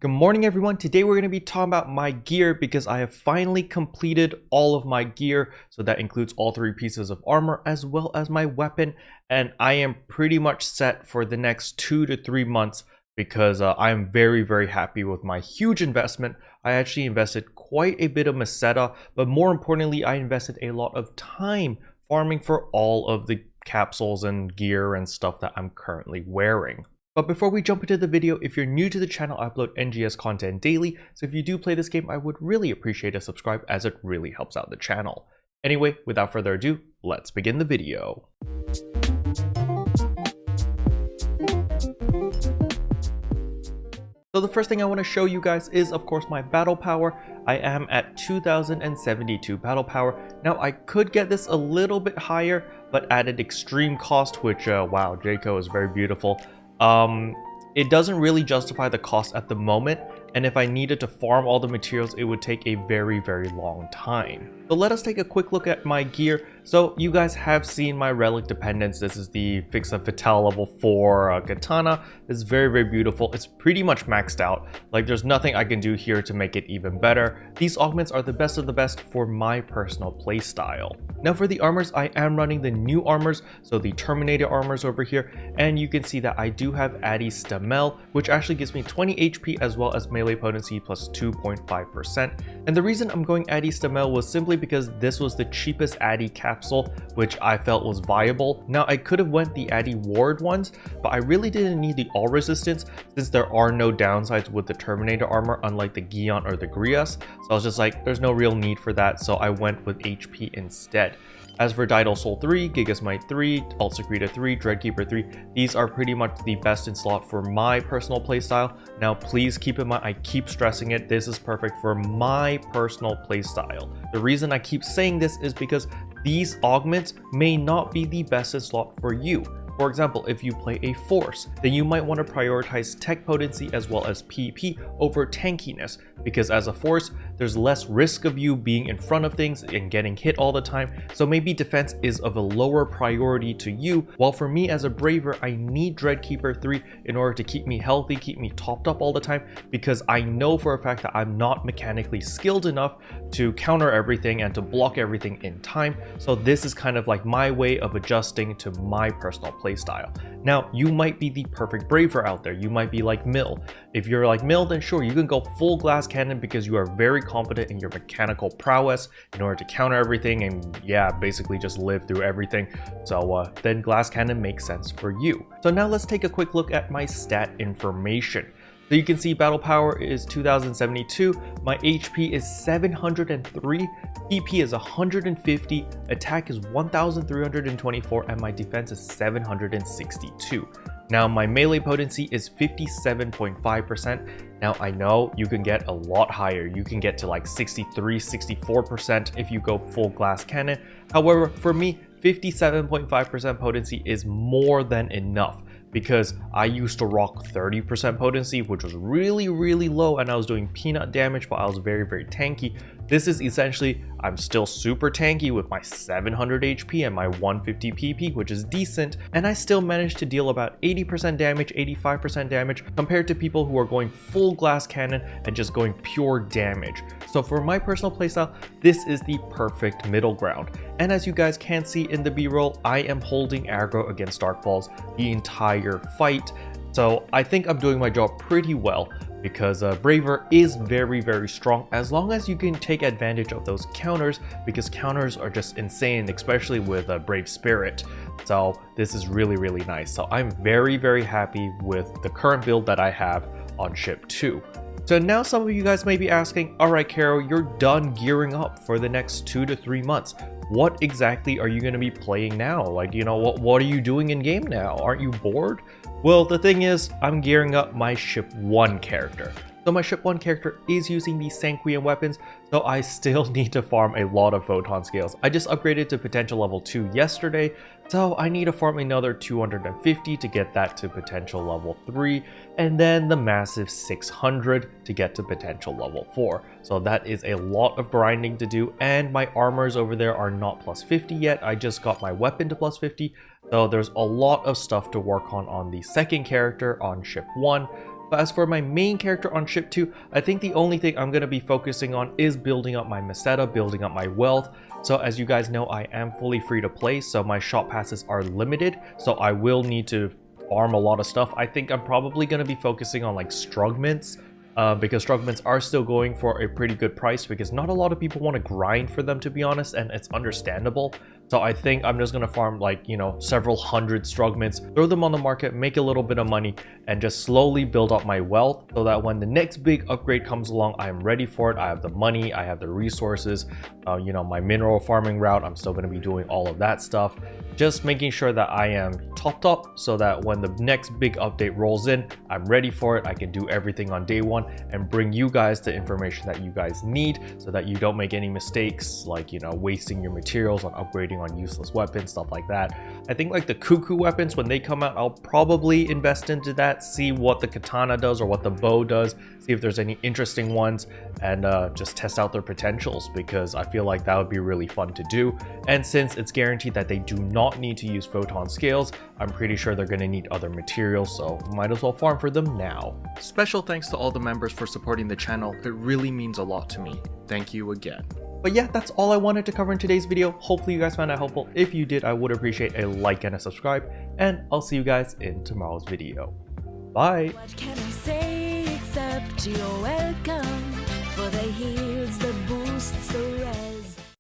Good morning everyone. Today we're going to be talking about my gear because I have finally completed all of my gear. So that includes all 3 pieces of armor as well as my weapon. And I am pretty much set for the next 2 to 3 months because I am very happy with my huge investment. I actually invested quite a bit of Meseta, but more importantly, I invested a lot of time farming for all of the capsules and gear and stuff that I'm currently wearing. But before we jump into the video, if you're new to the channel, I upload NGS content daily, so if you do play this game, I would really appreciate a subscribe as it really helps out the channel. Anyway, without further ado, let's begin the video. So the first thing I want to show you guys is, of course, my battle power. I am at 2072 battle power. Now, I could get this a little bit higher, but at an extreme cost, which, wow, Jayco is very beautiful. It doesn't really justify the cost at the moment, and if I needed to farm all the materials, it would take a very long time. So let us take a quick look at my gear. So you guys have seen my relic dependence. This is the Fixa Fatale level 4 katana. It's very beautiful. It's pretty much maxed out. Like, there's nothing I can do here to make it even better. These augments are the best of the best for my personal playstyle. Now for the armors, I am running the new armors, so the Terminator armors over here, and you can see that I do have Addy Stamel, which actually gives me 20 HP as well as melee potency plus 2.5%. And the reason I'm going Addy Stamel was simply because this was the cheapest Addy capsule, which I felt was viable. Now I could have went the Addy Ward ones, but I really didn't need the all resistance since there are no downsides with the Terminator armor, unlike the Gion or the Grias. So I was just like, there's no real need for that, so I went with HP instead. As for Didal Soul 3, Gigasmite 3, Alt Secreta 3, Dreadkeeper 3, these are pretty much the best in slot for my personal playstyle. Now please keep in mind, I keep stressing it, this is perfect for my personal playstyle. The reason I keep saying this is because these augments may not be the best in slot for you. For example, if you play a force, then you might want to prioritize tech potency as well as PP over tankiness, because as a force, there's less risk of you being in front of things and getting hit all the time, so maybe defense is of a lower priority to you, while for me as a braver, I need Dreadkeeper 3 in order to keep me healthy, keep me topped up all the time, because I know for a fact that I'm not mechanically skilled enough to counter everything and to block everything in time, so this is kind of like my way of adjusting to my personal playstyle. Now, you might be the perfect braver out there, you might be like Mill. If you're like Mill, then sure, you can go full glass cannon because you are very confident in your mechanical prowess in order to counter everything and yeah, basically just live through everything. So then glass cannon makes sense for you. So now let's take a quick look at my stat information. So you can see battle power is 2072, my HP is 703, PP is 150, attack is 1324, and my defense is 762. Now my melee potency is 57.5%. Now I know you can get a lot higher. You can get to like 63, 64% if you go full glass cannon. However, for me, 57.5% potency is more than enough, because I used to rock 30% potency, which was really low, and I was doing peanut damage, but I was very tanky. This is essentially, I'm still super tanky with my 700 HP and my 150 PP, which is decent, and I still managed to deal about 80% damage, 85% damage, compared to people who are going full glass cannon and just going pure damage. So for my personal playstyle, this is the perfect middle ground. And as you guys can see in the B-roll, I am holding aggro against Dark Balls the entire fight. So I think I'm doing my job pretty well, because Braver is very strong as long as you can take advantage of those counters, because counters are just insane, especially with Brave Spirit. So this is really nice. So I'm very happy with the current build that I have on ship 2. So now some of you guys may be asking, alright Kero, you're done gearing up for the next 2 to 3 months. What exactly are you going to be playing now? Like, you know, what are you doing in game now? Aren't you bored? Well, the thing is, I'm gearing up my ship 1 character. So my ship 1 character is using these Sanquian weapons, so I still need to farm a lot of photon scales. I just upgraded to potential level 2 yesterday, so I need to farm another 250 to get that to potential level 3, and then the massive 600 to get to potential level 4. So that is a lot of grinding to do, and my armors over there are not plus 50 yet. I just got my weapon to plus 50, so there's a lot of stuff to work on the second character on ship 1. But as for my main character on ship 2, I think the only thing I'm going to be focusing on is building up my meseta, building up my wealth. So as you guys know, I am fully free to play, so my shop passes are limited, so I will need to farm a lot of stuff. I think I'm probably going to be focusing on like Strugments, because Strugments are still going for a pretty good price, because not a lot of people want to grind for them, to be honest, and it's understandable. So I think I'm just going to farm like, you know, several hundred Strugments, throw them on the market, make a little bit of money, and just slowly build up my wealth so that when the next big upgrade comes along, I'm ready for it. I have the money, I have the resources, you know, my mineral farming route, I'm still going to be doing all of that stuff. Just making sure that I am topped up so that when the next big update rolls in, I'm ready for it. I can do everything on day one and bring you guys the information that you guys need so that you don't make any mistakes like, you know, wasting your materials on upgrading on useless weapons, stuff like that. I think like the cuckoo weapons, when they come out, I'll probably invest into that, see what the katana does or what the bow does, see if there's any interesting ones, and just test out their potentials, because I feel like that would be really fun to do. And since it's guaranteed that they do not need to use photon scales, I'm pretty sure they're going to need other materials, so might as well farm for them now. Special thanks to all the members for supporting the channel. It really means a lot to me. Thank you again. But yeah, that's all I wanted to cover in today's video. Hopefully you guys found it helpful. If you did, I would appreciate a like and a subscribe, and I'll see you guys in tomorrow's video. Bye! What can I say except you're welcome for the heals, the boosts, the rest.